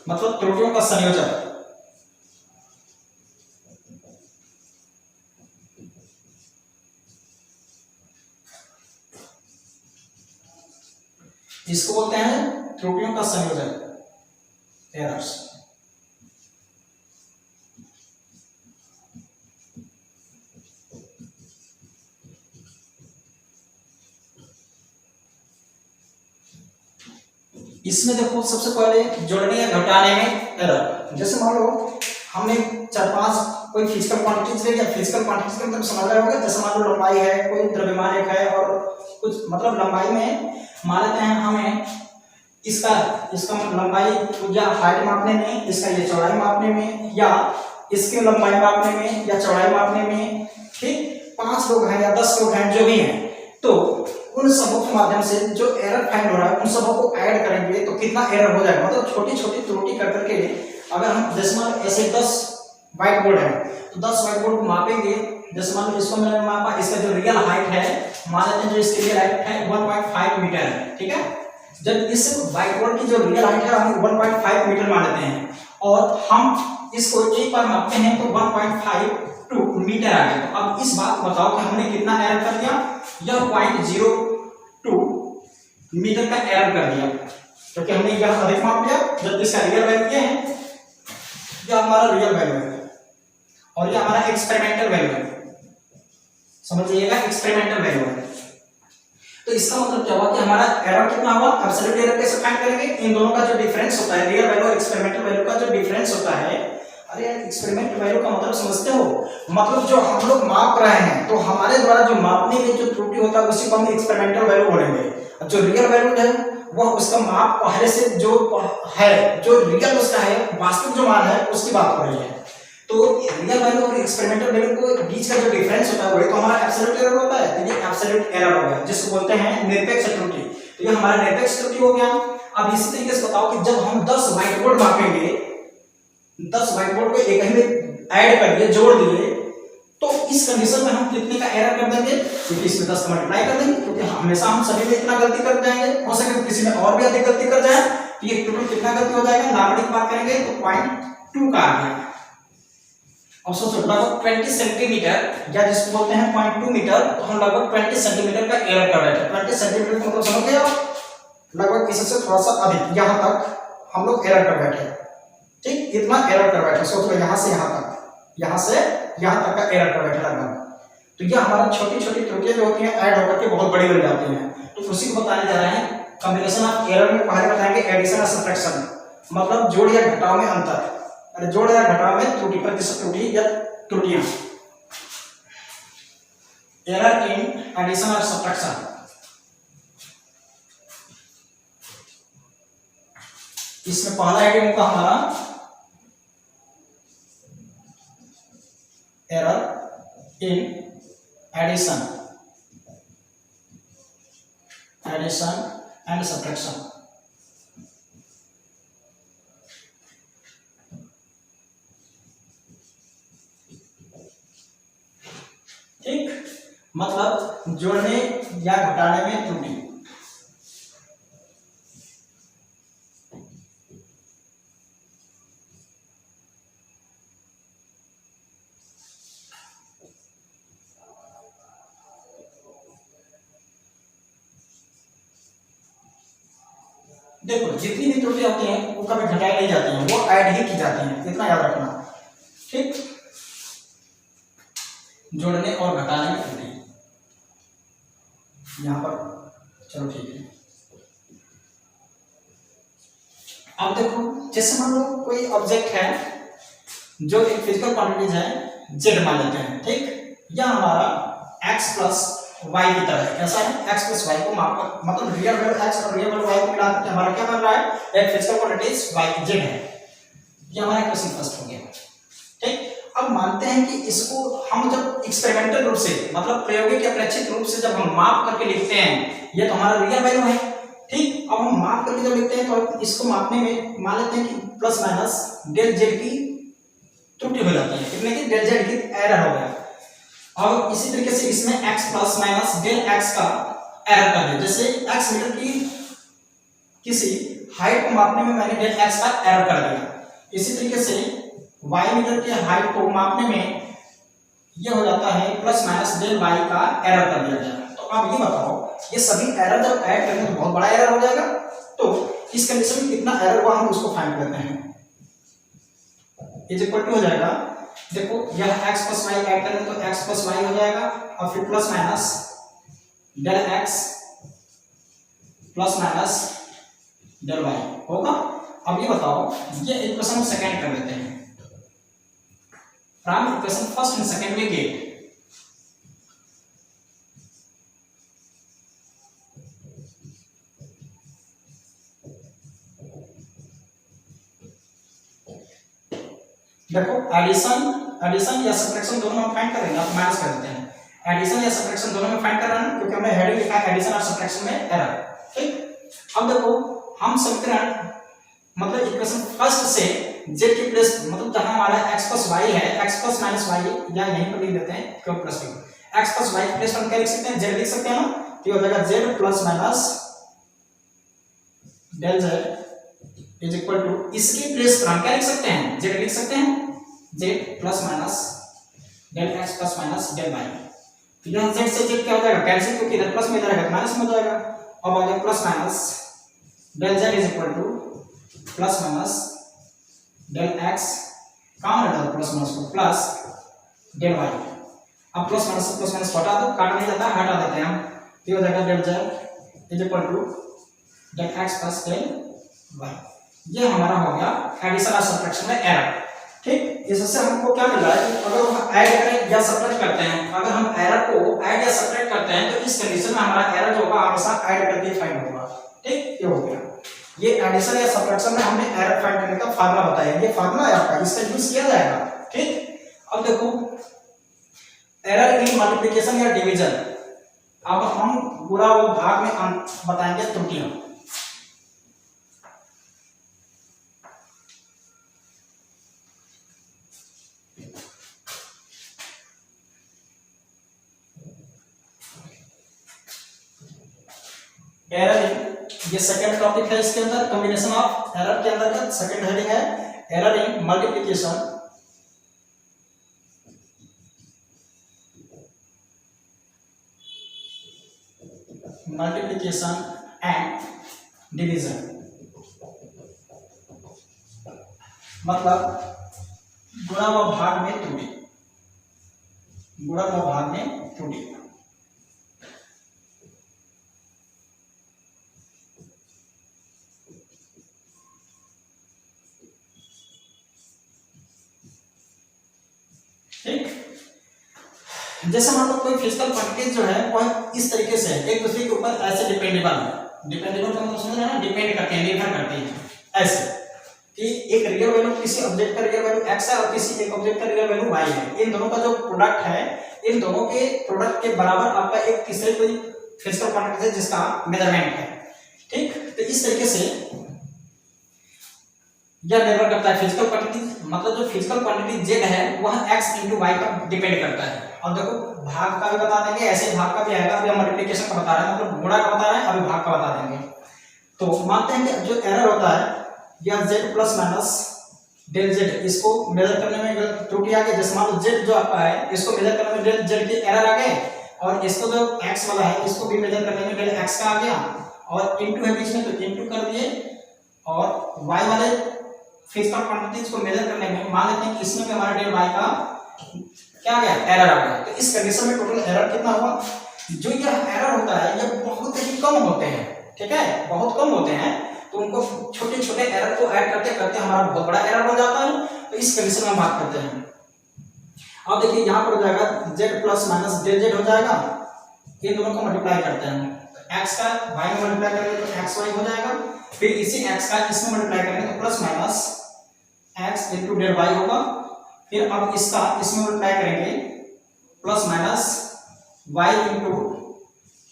मतलब त्रुटियों का संयोजन। इसको बोलते हैं त्रुटियों का संयोजन, एरर्स। इसमें देखो सबसे पहले जोड़ने या घटाने में एरर। जैसे मान लो हमने 4-5 कोई फिजिकल क्वांटिटीज ले, या फिजिकल क्वांटिटीज का मतलब समझ रहे होगा। जैसे मान लो लंबाई है, कोई द्रव्यमान एक है और कुछ मतलब लंबाई में मान लेते हैं हमें इसका लंबाई या हाइट मापने में, इसका ये चौड़ाई मापने में, या इसके लंबाई मापने में या चौड़ाई मापने में, ठीक। 5 लोग हैं या 10 लोग हैं, जो भी हैं, तो उन सबों के माध्यम से जो एरर फाइंड हो रहा है उन सबों को ऐड करेंगे तो कितना एरर हो जाएगा। मतलब छोटी छोटी त्रुटि कर करके अगर हम जैसे मान ऐसे 10 व्हाइट बोर्ड है तो 10 व्हाइट बोर्ड को मापेंगे। जैसे मान लो इसको मैंने मापा, इसका जो रियल हाइट है मान लेते हैं, जो इसकी रियल हाइट है 1.5 मीटर है, ठीक है। जब इस व्हाइट बोर्ड की जो रियल हाइट है हम 1.5 मीटर मान लेते हैं और हम इसको एक बार मापते हैं तो 1.52 मीटर आ गया। तो अब इस बात को बताओ कि हमने कितना एरर कर दिया। यह 0.0 टू मीटर का एरर कर दिया, क्योंकि हमने यह अधिक माप लिया जबकि इसका रियल वैल्यू क्या है, यह हमारा रियल वैल्यू है और यह हमारा एक्सपेरिमेंटल वैल्यू है, समझिएगा एक्सपेरिमेंटल वैल्यू है। तो इसका मतलब क्या हुआ कि हमारा एरर कितना हुआ, एब्सोल्यूट एरर कैसे फाइंड करेंगे, इन दोनों का जो डिफरेंस होता है, रियल वैल्यू और एक्सपेरिमेंटल वैल्यू का जो डिफरेंस होता है। अरे यार एक्सपेरिमेंटल वैल्यू का मतलब समझते हो, मतलब जो हम लोग माप रहे हैं तो हमारे द्वारा जो मापने में जो त्रुटि होता है उसी को हम एक्सपेरिमेंटल वैल्यू बोलेंगे, और जो रियल वैल्यू है वह उसका माप पहले से जो है, जो रियल उसका है, वास्तविक जो मान है उसकी बात हो रही है। तो रियल वैल्यू और एक्सपेरिमेंटल वैल्यू को बीच का जो डिफरेंस होता है वही तो हमारा एब्सोल्यूट एरर होता है, तो ये एब्सोल्यूट एरर हो गया जिसको बोलते हैं निरपेक्ष त्रुटि। तो ये हमारा निरपेक्ष त्रुटि हो गया। अब इसी तरीके से बताओ कि जब हम 10 व्हाइट बोर्ड मापेंगे, 10 व्हाइट बोर्ड को एक ही में ऐड कर दिए, जोड़ दिए, तो इस कंडीशन में हम कितने का एरर कर देंगे, क्योंकि इसमें 10 का मल्टीप्लाई कर देंगे, क्योंकि हमेशा हम सभी में इतना गलती कर जाएंगे, हो सके तो किसी में और भी अधिक गलती कर जाए, तो ये टोटल कितना गलती हो जाएगा, नॉर्मल की बात करेंगे तो 0.2 का आ गया। अब सोचो लगभग 20 सेंटीमीटर या जिसको बोलते हैं 0.2 मीटर, तो हम लगभग 20 सेंटीमीटर का एरर कर रहे थे। 20 सेंटीमीटर का मतलब समझ गए आप, लगभग इससे थोड़ा सा अधिक, यहां तक हम लोग एरर कर बैठे, ठीक, इतना एरर कर बैठे, सोच लो यहां से यहां तक, यहां से यहां तक का एरर कर बैठे लगभग। तो ये हमारा छोटी छोटी त्रुटियां जो होती हैं ऐड होकर के बहुत बड़ी बन जाती हैं। तो उसी को बताने जा रहे हैं। कॉम्बिनेशन ऑफ एरर में पहले बताएंगे एडिशन और सब्ट्रैक्शन, मतलब जोड़ या घटाव में अंतर, अरे जोड़ या घटाव में त्रुटि, प्रतिशत त्रुटि या त्रुटियां। एरर इन एडिशन और सब्ट्रैक्शन, इसमें पहला आइटम होगा हमारा error in addition and subtraction. ठीक, मतलब जोड़ने या घटाने में त्रुटि। देखो जितनी भी त्रुटि होती हैं वो कभी घटाई नहीं जाती हैं, वो ऐड ही की जाती हैं, इतना याद रखना। ठीक, जोड़ने और घटाने में त्रुटि यहां पर, चलो ठीक है। अब देखो जैसे मान लो कोई ऑब्जेक्ट है जो एक फिजिकल क्वांटिटीज है, जेड मान लेते हैं, ठीक, यह हमारा x प्लस वाई की तरह है। कैसा है, x प्लस वाई को माप, मतलब रियल वैल्यू x और रियल वैल्यू y को मिलाकर हमारा क्या बन रहा है, एक फिजिकल क्वांटिटीज y जेड है। ये हमारा क्वेश्चन फर्स्ट हो गया। ठीक, अब मानते हैं कि इसको हम जब एक्सपेरिमेंटल रूप से, मतलब प्रायोगिक या प्रेक्षित रूप से जब हम माप करके लिखते हैं, ये तो हमारा रियल वैल्यू है। ठीक, अब हम माप करके जब लिखते हैं तो इसको मापने में मान लेते हैं कि प्लस माइनस डेल जेड की त्रुटि हो जाती है, कितने की, डेल जेड की एरर हो गया। और इसी तरीके से इसमें x plus minus del x का एरर कर दिया, जैसे x मीटर की किसी हाइट को मापने में मैंने डेल x का एरर कर दिया, इसी तरीके से y मीटर की हाइट को मापने में यह हो जाता है प्लस माइनस डेल y का एरर कर दिया गया। तो अब ये बताओ, ये सभी एरर जब ऐड करेंगे तो बहुत बड़ा एरर हो जाएगा, तो इस कंडीशन में कितना एरर हुआ हम उसको फाइंड करते हैं। इज इक्वल टू हो जाएगा, देखो यह x प्लस वाई ऐड करेंगे तो x प्लस वाई हो जाएगा, और फिर plus minus del x plus minus del y होगा। अब ये बताओ, ये इक्वेशन सेकंड कर लेते हैं, from equation first and second में गेट। देखो एडिशन या सब्ट्रैक्शन दोनों हम फाइंड करेंगे, आप माइनस कर देते हैं। एडिशन या सब्ट्रैक्शन दोनों में फाइंड कर रहे हैं क्योंकि हमने हेडिंग लिखा है एडिशन और सब्ट्रैक्शन में एरर। ठीक, अब देखो हम समीकरण, मतलब इक्वेशन फर्स्ट से z की प्लेस, मतलब जहां हमारा x प्लस y है, x प्लस माइनस y, या यहीं पर लिख देते हैं क्यों प्लस क्यों, x प्लस y की प्लेस पर क्या लिख सकते हैं, z लिख सकते हैं ना, तो हो जाएगा z plus minus del z is equal to, इसकी प्लेस पर हम क्या लिख सकते हैं, z लिख सकते हैं, z plus minus del x plus minus del y। तो यहां z से z क्या हो जाएगा, कैंसिल, क्योंकि इधर प्लस में इधर माइनस में हो जाएगा, अब आ गया plus minus del z is equal to plus minus del x, कहाँ हटा प्लस माइनस को, प्लस डेल वाई। अब प्लस माइनस हटा दो, काटा नहीं जाता, हटा देते हैं हम, तो हो जाएगा del z is equal to del x plus del y. ये हमारा हो गया एडिशन और सब्ट्रैक्शन में एरर। ठीक, इससे हमको क्या मिल रहा है कि अगर हम ऐड करें या सब्ट्रैक्ट करते हैं, अगर हम एरर को ऐड या सब्ट्रैक्ट करते हैं तो इस कंडीशन में हमारा एरर जो होगा हमेशा ऐड करके फाइंड होगा। ठीक, ये हो गया। ये एडिशन या सब्ट्रैक्शन में हमने एरर फाइंड करने का फार्मूला बताया, ये फार्मूला है आपका, इसका यूज किया जाएगा। ठीक, अब देखो एरर इन मल्टीप्लिकेशन या डिवीजन, अब हम पूरा वो भाग में बताएंगे त्रुटियां। एरर इन, ये सेकंड टॉपिक है इसके अंदर, कॉम्बिनेशन ऑफ एरर के अंदर का सेकंड हेडिंग है error in multiplication and division. मतलब गुणा व भाग में त्रुटि, गुणा व भाग में त्रुटि। ठीक, जैसे मान लो कोई फिजिकल क्वांटिटीज जो है वो इस तरीके से एक दूसरे के ऊपर ऐसे डिपेंडेबल है, डिपेंडेबल का मतलब समझ रहे हैं ना, डिपेंड करते हैं, निर्भर करते हैं ऐसे कि एक रियल वैल्यू किसी ऑब्जेक्ट का रियल वैल्यू x है और किसी एक ऑब्जेक्ट का रियल वैल्यू y है। इन दोनों का जो प्रोडक्ट है, इन दोनों के प्रोडक्ट के बराबर आपका एक तीसरे कोई फिजिकल क्वांटिटी है जिसका मेजरमेंट है। ठीक, तो इस तरीके से यह निर्भर करता है फिजिकल क्वांटिटी, मतलब जो फिजिकल क्वांटिटी z है वह x * y पर डिपेंड करता है। और देखो भाग का भी बता देंगे, ऐसे भाग का भी आएगा, अभी हम मल्टीप्लिकेशन का बता रहे हैं, मतलब गुणा का बता रहे हैं, अभी भाग का बता देंगे। तो मानते हैं कि जो एरर होता है या z plus minus del z, इसको मेजर करने में त्रुटि आ गई, जैसे मान लो z जो आपका है इसको मेजर करने में डेल z की एरर आ गए, और इसको जो x वाला है इसको भी मेजर करने में डेल x का आ गया, और इनटू है बीच में तो इनटू कर दिए, और y वाले फिजिकल क्वांटिटीज को मेजर करने में मान लेते हैं कि इसमें भी हमारा डेल y का क्या आ गया, एरर आ गया। तो इस कंडीशन में टोटल एरर कितना हुआ, जो यह एरर होता है यह बहुत ही कम होते हैं। ठीक है, बहुत कम होते हैं, तो उनको छोटे छोटे एरर को ऐड करते करते हमारा बहुत बड़ा एरर बन जाता है। तो इस कंडीशन में हम बात करते हैं। अब देखिए यहाँ पर हो जाएगा z plus minus del z हो जाएगा, इन दोनों को मल्टीप्लाई करते हैं, x का y में मल्टीप्लाई करेंगे तो xy हो जाएगा, फिर इसी x का इसमें मल्टीप्लाई करेंगे तो plus minus x into del y होगा, फिर अब इसका इसमें मल्टीप्लाई करेंगे plus minus y into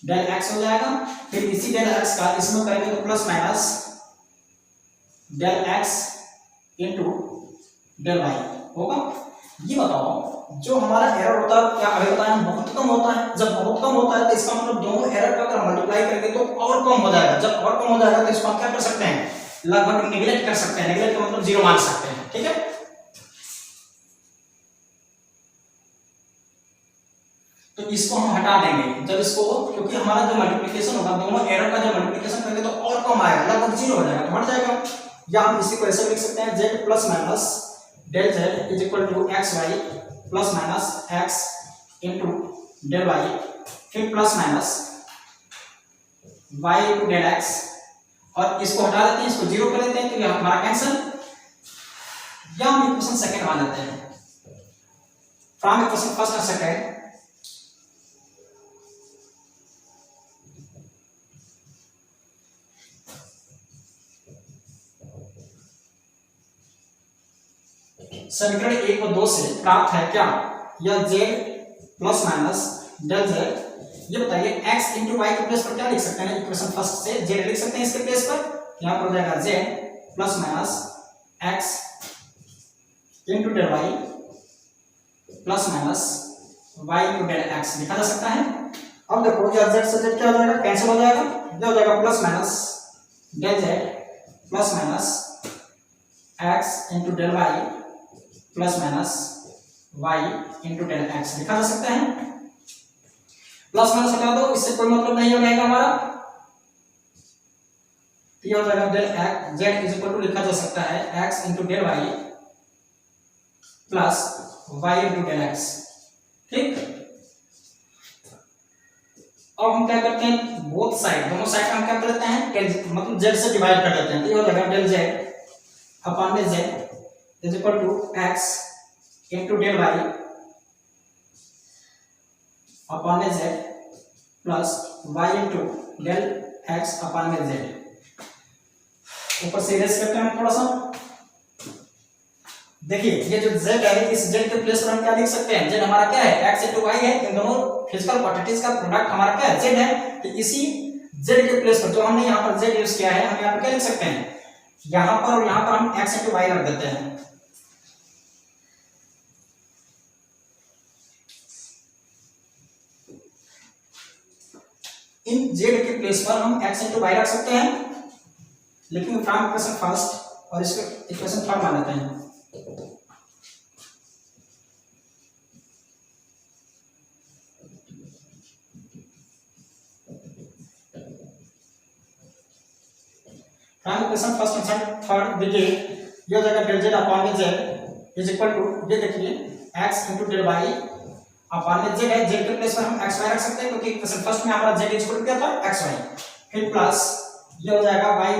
del x हो जाएगा, फिर इसी डेल x का इसमें करेंगे तो plus minus del x into del y होगा। ये बताओ जो हमारा एरर होता है, क्या अभी बताया बहुत कम होता है, जब बहुत कम होता है तो इसका मतलब दोनों एरर का अगर मल्टीप्लाई करेंगे तो और कम हो जाएगा, जब और कम हो जाएगा तो इसको हम क्या कर सकते हैं, लगभग नेगलेक्ट कर सकते हैं, नेगलेक्ट का मतलब जीरो मान सकते हैं। ठीक है, तो इसको हम हटा देंगे जब इसको, क्योंकि हमारा जो मल्टीप्लिकेशन होगा दोनों एरर का जब मल्टीप्लिकेशन करेंगे तो और कम आएगा, लगभग जीरो हो जाएगा, तो हट जाएगा। या हम इसी को ऐसे लिख सकते हैं z plus minus del z is equal to x y plus minus x into del y, फिर plus minus y into del x, और इसको हटा देते हैं, इसको जीरो कर देते हैं, तो ये हमारा कैंसिल। या हम इक्वेशन सेकंड मान लेते हैं, फ्रॉम इक्वेशन फर्स्ट और सेकंड समीकरण 1 और 2 से प्राप्त है क्या, यह z plus minus del z। ये बताइए x इंटू वाई के प्लेस पर क्या लिख सकते हैं, इक्वेशन फर्स्ट से z लिख सकते हैं इसके प्लेस पर, यहाँ पर हो जाएगा z plus minus x into del y plus minus y into del x लिखा जा सकता है। अब देखो यह z से z क्या हो जाएगा, कैंसिल हो जाएगा, यह हो जाएगा plus minus del z plus minus x into del y plus minus y into del x लिखा जा सकता है। प्लस माइनस हटा दो, इससे कोई मतलब नहीं हो जाएगा हमारा, तो ये हो जाएगा del x z is equal to लिखा जा सकता है x into del y plus y into del x. ठीक, अब हम क्या करते हैं, बोथ साइड दोनों साइड हम क्या कर देते हैं, मतलब जेड से डिवाइड कर देते हैं। तो ये हो जाएगा डेल जेड अपॉन में z is equal to x into del y upon में z plus y into del x upon में जेड। ऊपर से इरेज करते हैं थोड़ा सा। देखिए ये जो z है, इस z के प्लेस पर हम क्या लिख सकते हैं, z हमारा क्या है, x इंटू वाई है। इन दोनों फिजिकल क्वांटिटीज का प्रोडक्ट हमारा क्या है, z है। तो इसी z के प्लेस पर जो हमने यहाँ पर z यूज किया है, हम यहाँ पर क्या लिख सकते हैं, यहाँ पर और यहाँ पर हम x इंटू वाई रख देते हैं। इन z के प्लेस पर हम x इंटू वाई रख सकते हैं, लेकिन फ्रॉम इक्वेशन फर्स्ट और इसको इक्वेशन थर्ड मान लेते हैं। From equation first and third देखिए ये हो जाएगा डेल z अपॉन में z इज इक्वल टू, ये देखिए x into del y upon में z है। z के प्लेस पर हम x y रख सकते हैं क्योंकि इक्वेशन फर्स्ट में हमारा z इज इक्वल टू क्या था, x y। फिर प्लस ये हो जाएगा y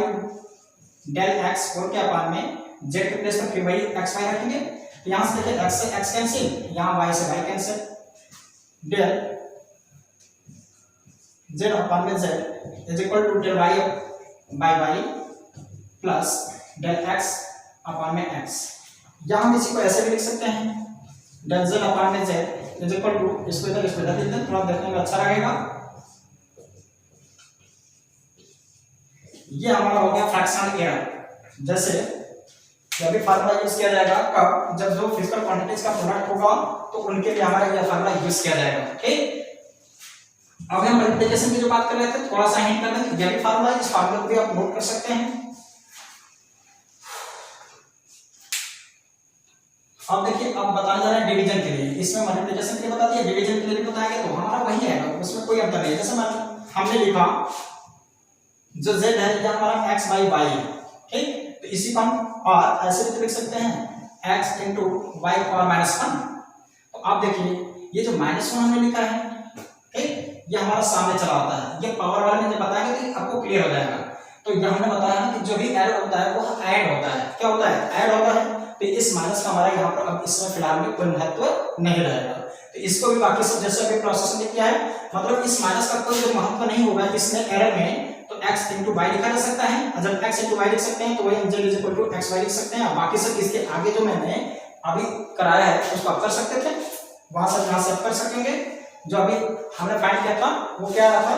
डेल x और क्या अपॉन में z के प्लेस पर फिर वही x y रखेंगे। तो यहां से देखिए x से x कैंसिल, यहां y से y cancel, del z upon में z is equal to del y by y plus del x upon में x। या हम इसी को ऐसे भी लिख सकते हैं, डेल z अपॉन में z इज इक्वल टू, इसको इधर लिख देते हैं, थोड़ा देखने में अच्छा लगेगा। ये हमारा हो गया फ्रैक्शनल एरर। जैसे जब भी फार्मूला यूज किया जाएगा कब, जब जो फिजिकल क्वांटिटीज का प्रोडक्ट होगा तो उनके लिए हमारा यह फार्मूला यूज किया जाएगा। ठीक, अब हम मल्टीप्लिकेशन की जो बात कर रहे थे, थोड़ा सा हिंट कर दें कि यह फार्मूला, इस फार्मूला को भी आप नोट कर सकते हैं। अब देखिए अब बताने जा रहे हैं डिवीजन के लिए, इसमें मल्टीप्लिकेशन के लिए बता दिया, डिवीजन के लिए भी बताएंगे, तो हमारा वही है, उसमें कोई अंतर नहीं है। जैसे हमने लिखा जो z है ये हमारा x बाई y है। ठीक, तो इसी को हम और ऐसे भी लिख सकते हैं x इंटू वाई पावर -1। तो आप देखिए ये जो -1 हमने लिखा है, ठीक, ये हमारा सामने चला आता है, ये पावर वाले में जब बताएंगे तो आपको क्लियर हो जाएगा। तो ये हमने बताया कि जो भी एरर होता है वो ऐड होता है, क्या होता है, ऐड होता है। तो इस माइनस का हमारा यहाँ पर अब इसमें फिलहाल में कोई महत्व नहीं रहेगा। तो इसको भी बाकी सब जैसे अभी प्रोसेस ने किया है, मतलब इस माइनस का कोई महत्व नहीं होगा इसमें एरर में। तो x इंटू वाई लिखा जा सकता है, और जब x इंटू वाई लिख सकते हैं तो वही z is equal to x y लिख सकते हैं। बाकी सब इसके आगे जो मैंने अभी कराया है उसको आप कर सकते थे, वहां से यहाँ से आप कर सकेंगे। जो अभी हमने फाइंड किया था वो क्या आया था,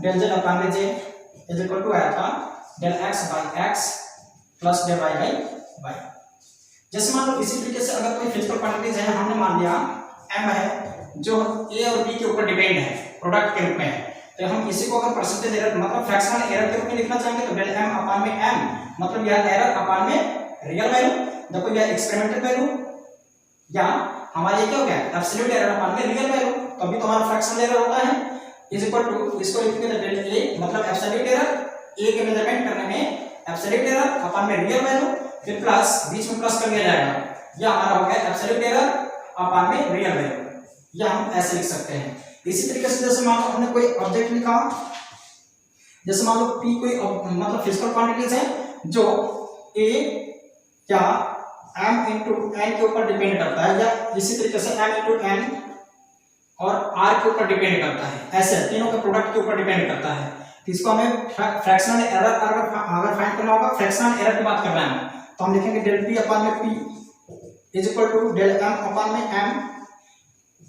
डेल z अपॉन में z इज इक्वल टू आया था del x by x plus del y by y। जैसे मान लो इसी तरीके से अगर कोई फिजिकल क्वांटिटीज है, हमने मान लिया m है जो a और b के ऊपर डिपेंड है, प्रोडक्ट के रूप में है, तो हम इसी को अगर परसेंटेज एरर मतलब फ्रैक्शनल एरर के रूप में लिखना चाहेंगे तो डेल m अपॉन में m, मतलब यह एरर अपॉन में रियल वैल्यू, देखो यह एक्सपेरिमेंटल वैल्यू, या हमारा ये क्या हो गया, एब्सोल्यूट एरर अपॉन में रियल वैल्यू। तो अभी तो हमारा फ्रैक्शनल एरर होता है इज इक्वल टू, इसको लिखेंगे तो डेल a मतलब एब्सोल्यूट एरर, a के मेजरमेंट करने में एब्सोल्यूट एरर अपॉन में रियल वैल्यू, फिर प्लस बीच में प्लस कर दिया जाएगा, यह हमारा हो गया एब्सोल्यूट एरर अपॉन में रियल वैल्यू। यह हम ऐसे लिख सकते हैं। इसी तरीके से जैसे मान लो हमने कोई ऑब्जेक्ट लिखा, जैसे मान लो p कोई मतलब फिजिकल क्वांटिटीज है जो a या m इंटू n के ऊपर डिपेंड करता है, या इसी तरीके से m इंटू n और r के ऊपर डिपेंड करता है, ऐसे तीनों के प्रोडक्ट के ऊपर डिपेंड करता है। तो इसको हमें फ्रैक्शनल एरर अगर फाइंड करना होगा, फ्रैक्शनल एरर की बात कर रहे हैं, तो हम लिखेंगे डेल p अपॉन में p is equal to del m upon में m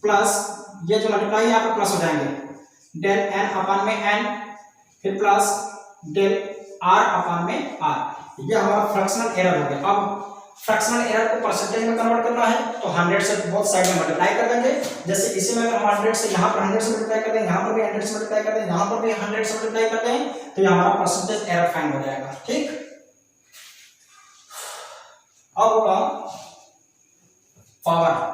प्लस ये जो मल्टीप्लाई यहाँ पर प्लस हो जाएंगे, डेल n अपॉन में n फिर प्लस डेल r अपॉन में r। ये हमारा फ्रैक्शनल एरर हो गया। अब फ्रैक्शनल एरर को परसेंटेज में कन्वर्ट करना है तो 100 से बोथ साइड में मल्टीप्लाई कर देंगे। जैसे इसी में हम 100 से यहाँ पर 100 से मल्टीप्लाई कर दें, यहाँ पर भी 100 से मल्टीप्लाई कर दें, यहाँ पर भी 100 से मल्टीप्लाई कर दें, तो ये हमारा परसेंटेज एरर फाइंड हो जाएगा। ठीक, अब होगा पावर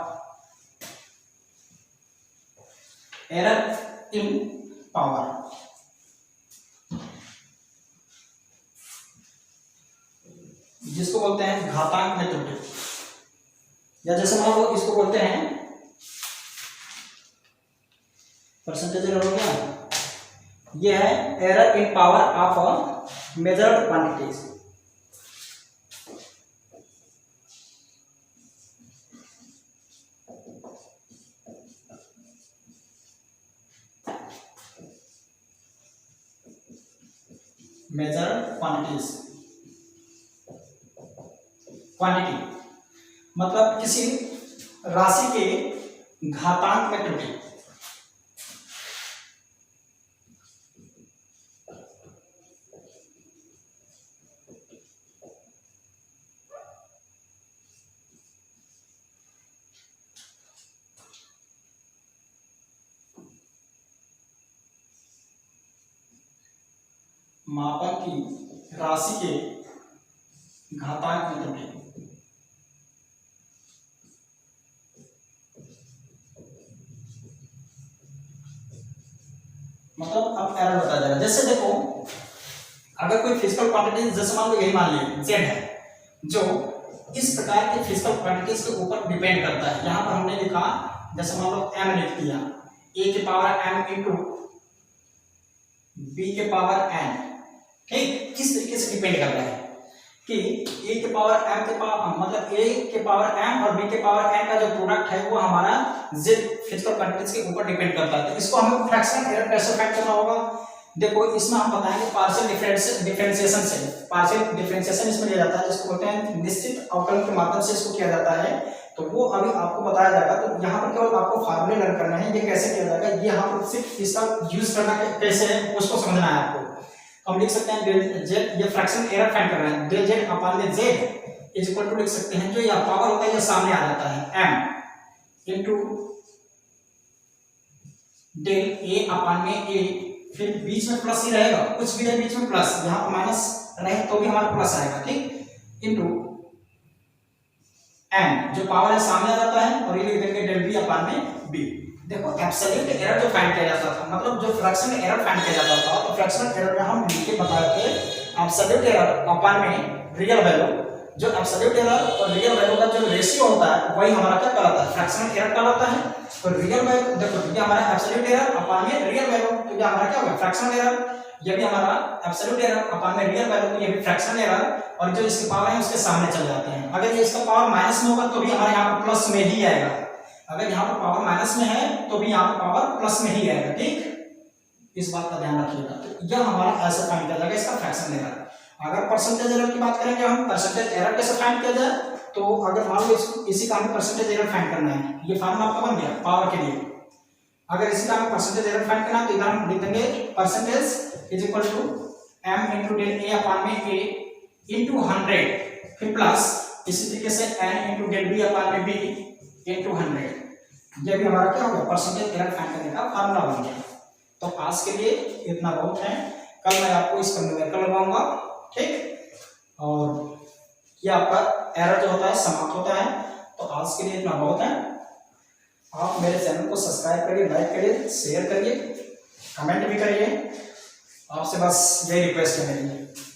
एरर इन पावर। जिसको बोलते हैं घातांक में त्रुटि, या जैसे मान लो इसको बोलते हैं परसेंटेज एरर हो गया। ये है error in power of a measured quantities. Measured quantities, quantity मतलब किसी राशि के घातांक में त्रुटि। मापन की राशि के घातांक में त्रुटि। मतलब अब एरर बताया जाएगा। जैसे देखो अगर कोई फिजिकल क्वांटिटी जैसे मान लो यही मान लीजिए जेड है, जो इस प्रकार के फिजिकल क्वांटिटीज के ऊपर डिपेंड करता है। यहां पर हमने लिखा जैसे मान लो m लिख दिया, a के पावर m इंटू b के पावर n, ठीक। किस तरीके से डिपेंड करता है कि a के पावर m के पावर मतलब a के पावर m और b के पावर n का जो प्रोडक्ट है वो हमारा z फिजिकल क्वांटिटीज के ऊपर डिपेंड करता है। तो इसको हमें फ्रैक्शनल एरर कैसे फाइंड करना होगा, देखो इसमें हम बताएंगे पार्शियल डिफरेंशिएशन से। पार्शियल डिफरेंशिएशन इसमें लिया जाता है जिसको बोलते हैं निश्चित अवकलन के माध्यम से इसको किया जाता है। तो वो अभी आपको बताया जाएगा। तो यहाँ पर केवल आपको फार्मूले लर्न करना है, ये कैसे किया जाएगा, ये यहाँ पर सिर्फ इसका यूज करना कैसे है उसको समझना है आपको। हम लिख सकते हैं डेल जेड, ये फ्रैक्शन एरर फाइंड कर रहे हैं, डेल जेड अपॉन में जेड इज इक्वल टू लिख सकते हैं जो यह पावर होता है ये सामने आ जाता है m into del A upon में ए, फिर बीच में प्लस ही रहेगा, कुछ भी रहे बीच में प्लस, यहाँ पर माइनस रहे तो भी हमारा प्लस आएगा, ठीक। इनटू n जो पावर है सामने आ जाता है और ये लिख देंगे डेल बी अपॉन में b। देखो एब्सोल्यूट एरर जो फाइंड किया जाता था, मतलब जो फ्रैक्शनल एरर फाइंड किया जाता था, तो फ्रैक्शनल एरर में हम लिख के बताए थे एब्सोल्यूट एरर अपॉन में रियल वैल्यू। जो एब्सोल्यूट एरर और रियल वैल्यू का जो रेशियो होता है वही हमारा क्या कहलाता है, फ्रैक्शनल एरर कहलाता है। तो रियल वैल्यू देखो ये हमारा एब्सोल्यूट एरर अपॉन में रियल वैल्यू, तो ये हमारा क्या होगा फ्रैक्शनल एरर। ये भी हमारा एब्सोल्यूट एरर अपॉन में रियल वैल्यू, तो ये भी फ्रैक्शनल एरर, और जो इसके पावर है उसके सामने चले जाते हैं। अगर ये इसका पावर माइनस में होगा तो भी हमारे यहाँ पर प्लस में ही आएगा, अगर यहाँ पर पावर माइनस में है तो भी यहाँ पर पावर प्लस में ही आएगा, ठीक। इस बात का ध्यान रखिएगा। तो यह हमारा ऐसे फाइंड किया जाएगा इसका फ्रैक्शनल एरर। अगर परसेंटेज एरर की बात करेंगे हम, परसेंटेज एरर कैसे फाइंड किया जाए, तो अगर मान लो इसी का हमें परसेंटेज एरर फाइंड करना है, ये फार्मूला आपका बन गया पावर के लिए। अगर इसी का हमें परसेंटेज एरर फाइंड करना है तो इधर हम लिख देंगे percentage is equal to m into del a upon में a इनटू 100, फिर प्लस इसी तरीके से n into del b upon में b इनटू 100। ये भी हमारा क्या होगा परसेंटेज एरर फाइंड करने का फार्मूला बन गया। तो आज के लिए इतना बहुत है, कल मैं आपको इसका न्यूमेरिकल लगाऊंगा, ठीक। और ये आपका एरर जो होता है समाप्त होता है। तो आज के लिए इतना बहुत है। आप मेरे चैनल को सब्सक्राइब करिए, लाइक करिए, शेयर करिए, कमेंट भी करिए। आपसे बस यही रिक्वेस्ट है मेरी।